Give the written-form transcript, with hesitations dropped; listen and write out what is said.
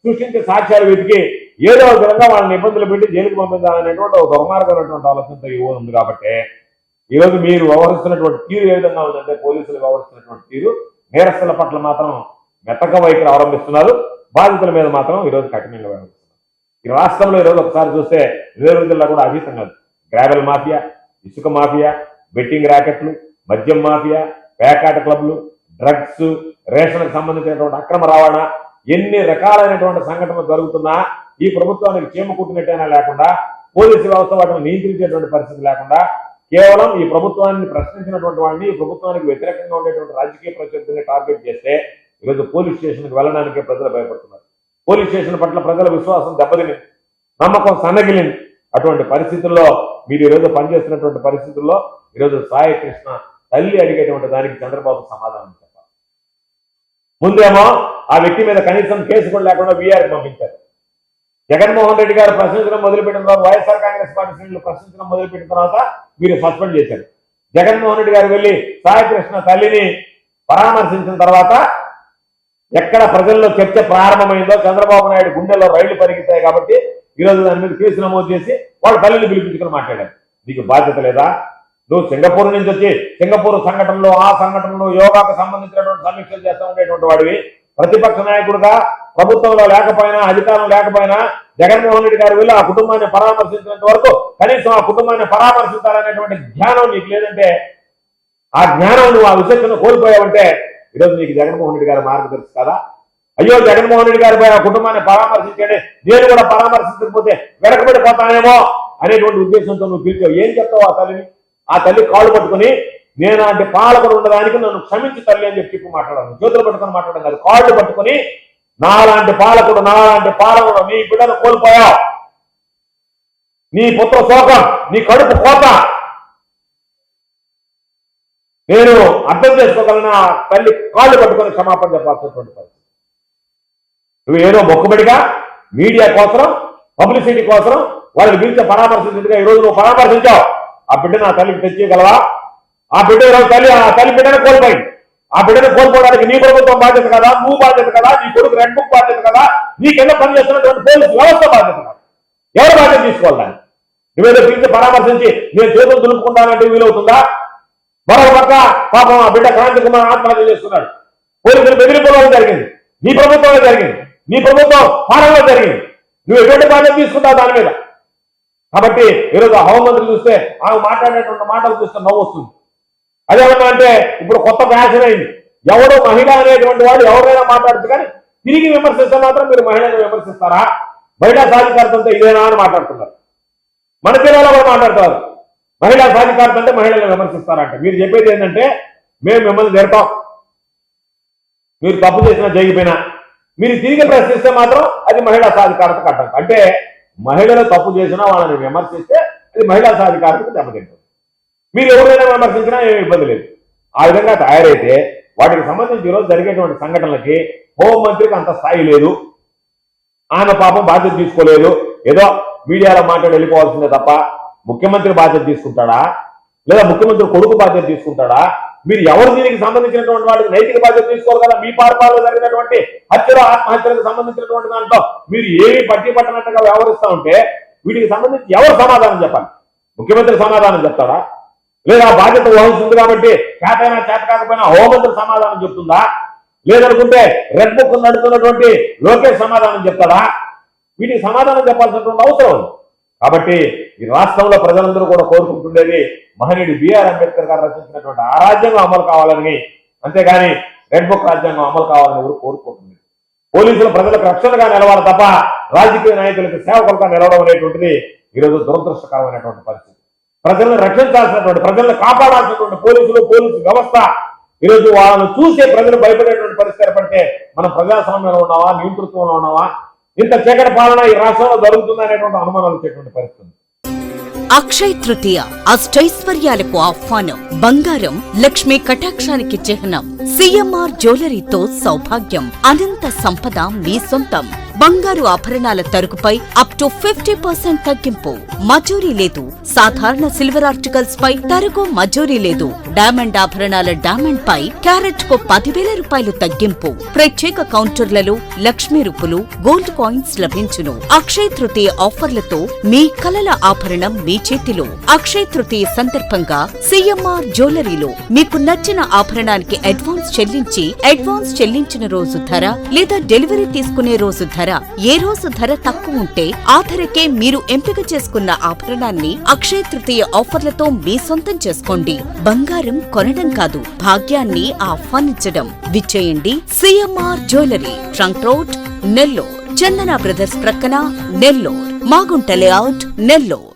సృష్టించే సాక్ష్యాలు వెతికి ఏదో ఒక విధంగా వాళ్ళని ఇబ్బందులు పెట్టి జైలుకు పంపించాలనేటువంటి ఒక దుర్మార్గమైనటువంటి ఆలోచనతో యువ ఉంది. కాబట్టి ఈరోజు మీరు వ్యవహరిస్తున్నటువంటి తీరు ఏ విధంగా ఉందంటే పోలీసులు వ్యవహరిస్తున్నటువంటి తీరు నేరస్తుల పట్ల మాత్రం మెత్తగా వైఖరి అవలంబిస్తున్నారు, బాధితుల మీద మాత్రం ఈరోజు కఠినంగా వ్యవహరిస్తున్నారు. ఈ రాష్ట్రంలో ఈరోజు ఒకసారి చూస్తే రిజర్వ్ జిల్లా కూడా అతీతం కాదు. గ్రావెల్ మాఫియా, ఇసుక మాఫియా, బెట్టింగ్ ర్యాకెట్లు, మద్యం మాఫియా, పేకాట క్లబ్లు, డ్రగ్స్, రేషన్కు సంబంధించినటువంటి అక్రమ రవాణా, ఎన్ని రకాలైనటువంటి సంఘటనలు జరుగుతున్నా ఈ ప్రభుత్వానికి చీమ కుట్టినట్టేనా లేకుండా, పోలీసు వ్యవస్థ వాటిని నియంత్రించేటువంటి పరిస్థితి లేకుండా, కేవలం ఈ ప్రభుత్వాన్ని ప్రశ్నించినటువంటి వాడిని, ఈ ప్రభుత్వానికి వ్యతిరేకంగా ఉండేటువంటి రాజకీయ ప్రత్యర్థిని టార్గెట్ చేస్తే ఈరోజు పోలీస్ స్టేషన్కి వెళ్ళడానికే ప్రజలు భయపడుతున్నారు. పోలీస్ స్టేషన్ పట్ల ప్రజల విశ్వాసం దెబ్బతిని, నమ్మకం సన్నగిలింది. అటువంటి పరిస్థితుల్లో మీరు ఈరోజు పనిచేస్తున్నటువంటి పరిస్థితుల్లో ఈరోజు సాయి కృష్ణ తల్లి అడిగేటువంటి దానికి చంద్రబాబు సమాధానం చెప్పాలి. ముందేమో ఆ వ్యక్తి మీద కనీసం కేసు కూడా లేకుండా వీఆర్కి పంపించారు. జగన్మోహన్ రెడ్డి గారు ప్రశ్నించడం మొదలుపెట్టిన తర్వాత, వైఎస్ఆర్ కాంగ్రెస్ పార్టీ శ్రేణులు ప్రశ్నించడం మొదలుపెట్టిన తర్వాత మీరు సస్పెండ్ చేశారు. జగన్మోహన్ రెడ్డి గారు వెళ్ళి సాయి కృష్ణ తల్లిని పరామర్శించిన తర్వాత ఎక్కడ ప్రజల్లో చర్చ ప్రారంభమైందో చంద్రబాబు నాయుడు గుండెల్లో రైళ్లు పరిగెత్తాయి. కాబట్టి ఈరోజు దాని మీద కేసు నమోదు చేసి వాళ్ళ తల్లిని పిలిపించుకుని మాట్లాడారు. నీకు బాధ్యత లేదా? నువ్వు సింగపూర్ నుంచి వచ్చి సింగపూర్ సంఘటనలో, ఆ సంఘటనలో యోగాకు సంబంధించినటువంటి సమీక్షలు చేస్తూ ఉండేటువంటి వాడివి. ప్రతిపక్ష నాయకుడుగా ప్రభుత్వంలో లేకపోయినా, అధికారం లేకపోయినా జగన్మోహన్ రెడ్డి గారు వెళ్ళి ఆ కుటుంబాన్ని పరామర్శించినంత వరకు కనీసం ఆ కుటుంబాన్ని పరామర్శించాలనేటువంటి జ్ఞానం నీకు లేదంటే, ఆ జ్ఞానం నువ్వు ఆ విశేషను కోల్పోయావంటే ఈరోజు నీకు జగన్మోహన్ రెడ్డి గారి మార్గదర్శి కదా. అయ్యో జగన్మోహన్ రెడ్డి గారిపై ఆ కుటుంబాన్ని పరామర్శించండి, నేను కూడా పరామర్శించకపోతే వెనకబడిపోతానేమో అనేటువంటి ఉద్దేశంతో నువ్వు పిలిచావు. ఏం చెప్తావు ఆ తల్లిని? ఆ తల్లి కాళ్ళు పట్టుకుని నేను అంటే పాలకుడు ఉండడానికి నన్ను క్షమించి తల్లి అని చెప్పి మాట్లాడాను. చేతులు పట్టుకొని మాట్లాడడం కాదు, కాళ్ళు పట్టుకుని నాలాంటి పాలకుడు, నాలాంటి పాలకుడు, నీ బిడ్డను కోల్పోయావు, నీ పుత్ర శోకం, నీ కడుపు కోత నేను అర్థం చేసుకోగలన తల్లి కాళ్ళు పట్టుకొని క్షమాపణ చెప్పాల్సినటువంటి పరిస్థితి. నువ్వు ఏదో మొక్కుబడిగా మీడియా కోసం, పబ్లిసిటీ కోసం వాళ్ళని పిలిచి పరామర్శించినట్టుగా ఈరోజు నువ్వు పరామర్శించావు. ఆ బిడ్డను ఆ తల్లికి తెచ్చేయగలవా? ఆ బిడ్డ ఈరోజు తల్లి ఆ తల్లి బిడ్డను కోల్పోయింది. ఆ బిడ్డను కోల్పోవడానికి నీ ప్రభుత్వం బాధ్యత కదా, నువ్వు బాధ్యత కదా, నీ కొడుకు రెడ్ బుక్ బాధ్యత కదా, నీ కింద పనిచేస్తున్నటువంటి పోలీసు వ్యవస్థ బాధ్యత కదా. ఎవరు బాధ్యత తీసుకోవాలి దాన్ని? నువ్వేదో పిలిచి పరామర్శించి నేను చేతులు దులుపుకుంటానంటే వీలవుతుందా? మరో పక్క పాపం ఆ బిడ్డ క్రాంతి కుమార్ ఆత్మహత్య చేసుకున్నాడు. పోలీసులు బెదిరిపోవడం జరిగింది. నీ ప్రభుత్వంలో జరిగింది, నీ ప్రభుత్వం పాలనలో జరిగింది. నువ్వు ఎటువంటి బాధ్యత తీసుకుంటావు దాని మీద? కాబట్టి ఈరోజు హోంమంత్రి చూస్తే ఆమె మాట్లాడేటువంటి మాటలు చూస్తే నవ్వు వస్తుంది. అదేమన్నా అంటే ఇప్పుడు కొత్త ఫ్యాషన్ అయింది, ఎవడో మహిళ అనేటువంటి వాడు ఎవరైనా మాట్లాడుతూ కానీ తిరిగి విమర్శిస్తే మాత్రం మీరు మహిళను విమర్శిస్తారా? మహిళా సాధికారతంతో ఇదేనా అని మాట్లాడుతున్నారు. మన జిల్లాలో కూడా మాట్లాడతారు, మహిళా సాధికారత అంటే మహిళలను విమర్శిస్తారంట. మీరు చెప్పేది ఏంటంటే మేము మిమ్మల్ని తిడతాం, మీరు తప్పు చేసినా జరిగిపోయినా మీరు తిరిగి ప్రశ్నిస్తే మాత్రం అది మహిళా సాధికారత కట్టం. అంటే మహిళలు తప్పు చేసినా వాళ్ళని విమర్శిస్తే అది మహిళా సాధికారతకు దెబ్బతింటుంది. మీరు ఎవరైనా విమర్శించినా ఏమి ఇబ్బంది లేదు. ఆ విధంగా తయారైతే వాటికి సంబంధించి ఈరోజు జరిగేటువంటి సంఘటనలకి హోంమంత్రికి అంత స్థాయి లేదు. ఆమె పాపం బాధ్యత తీసుకోలేదు, ఏదో మీడియాలో మాట్లాడి వెళ్ళిపోవాల్సిందే తప్ప ముఖ్యమంత్రి బాధ్యత తీసుకుంటాడా లేదా ముఖ్యమంత్రి కొడుకు బాధ్యత తీసుకుంటాడా? మీరు ఎవరు దీనికి సంబంధించినటువంటి వాటికి నైతిక బాధ్యత తీసుకోవాలి కదా. మీ పార్పాలలో జరిగినటువంటి హత్యలు, ఆత్మహత్యలకు సంబంధించినటువంటి దాంట్లో మీరు ఏమీ పట్టి పట్టనట్టుగా వ్యవహరిస్తూ ఉంటే వీటికి సంబంధించి ఎవరు సమాధానం చెప్పాలి? ముఖ్యమంత్రి సమాధానం చెప్తాడా? లేదా బాధ్యత వహిస్తుంది కాబట్టి చేతైనా చేత కాకపోయినా హోంమంత్రి సమాధానం చెప్తుందా? లేదనుకుంటే రెడ్ బుక్ నడుతున్నటువంటి లోకేష్ సమాధానం చెప్తాడా? వీటికి సమాధానం చెప్పాల్సినటువంటి అవసరం ఉంది. కాబట్టి ఈ రాష్ట్రంలో ప్రజలందరూ కూడా కోరుకుంటుండేది మహనీయుడు బిఆర్ అంబేద్కర్ గారు రచించినటువంటి ఆ రాజ్యాంగం అమలు కావాలని, అంతేగాని రెడ్ బుక్ రాజ్యాంగం అమలు కావాలని ఎవరు కోరుకుంటుంది. పోలీసులు ప్రజలకు రక్షణగా నిలవాలి తప్ప రాజకీయ నాయకులకు సేవకులుగా నిలవడం అనేటువంటిది ఈరోజు దురదృష్టకరమైనటువంటి పరిస్థితి. ప్రజలను రక్షించాల్సినటువంటి, ప్రజలను కాపాడాల్సినటువంటి పోలీసు వ్యవస్థ ఈరోజు వాళ్ళను చూసే ప్రజలు భయపడేటువంటి పరిస్థితి ఏర్పడితే మనం ప్రజాస్వామ్యంలో ఉన్నావా, నియంతృత్వంలో ఉన్నావా? ఇంత చీకటి పాలన ఈ రాష్ట్రంలో జరుగుతుంది అనేటువంటి అనుమానాలు వచ్చేటువంటి పరిస్థితి. అక్షయ్ తృతీయ అష్టైశ్వర్యాలకు ఆహ్వానం. బంగారం లక్ష్మీ కటాక్షానికి చిహ్నం. సిఎంఆర్ జ్యువెలరీతో సౌభాగ్యం, అనంత సంపద మీ సొంతం. బంగారు ఆభరణాల తరుగుపై అప్ టు 50% తగ్గింపు. మజూరీ లేదు. సాధారణ సిల్వర్ ఆర్టికల్స్ పై తరుగు మజూరీ లేదు. డైమండ్ ఆభరణాల డైమండ్ పై క్యారెట్ కు 10,000 రూపాయలు తగ్గింపు. ప్రత్యేక కౌంటర్లలో లక్ష్మీ రూపులు, గోల్డ్ కాయిన్స్ లభించును. అక్షయ తృతీయ ఆఫర్లతో మీ కలల ఆభరణం మీ చేతిలో. అక్షయ తృతీయ సందర్భంగా సిఎంఆర్ జ్యువెలరీలో మీకు నచ్చిన ఆభరణానికి అడ్వాన్స్ చెల్లించిన రోజు ధర లేదా డెలివరీ తీసుకునే రోజు ధర, ఏ రోజు ధర తక్కువ ఉంటే ఆ ధరకే మీరు ఎంపిక చేసుకున్న ఆభరణాన్ని అక్షయ తృతీయ ఆఫర్లతో మీ సొంతం చేసుకోండి. బంగారం కొనడం కాదు, భాగ్యాన్ని ఆహ్వానించడం. విచ్చేయండి CMR jewellery, trunk road, Nellore. Chandana brothers ప్రక్కన, నెల్లూరు. మాగుంట లేఅవుట్, నెల్లూరు.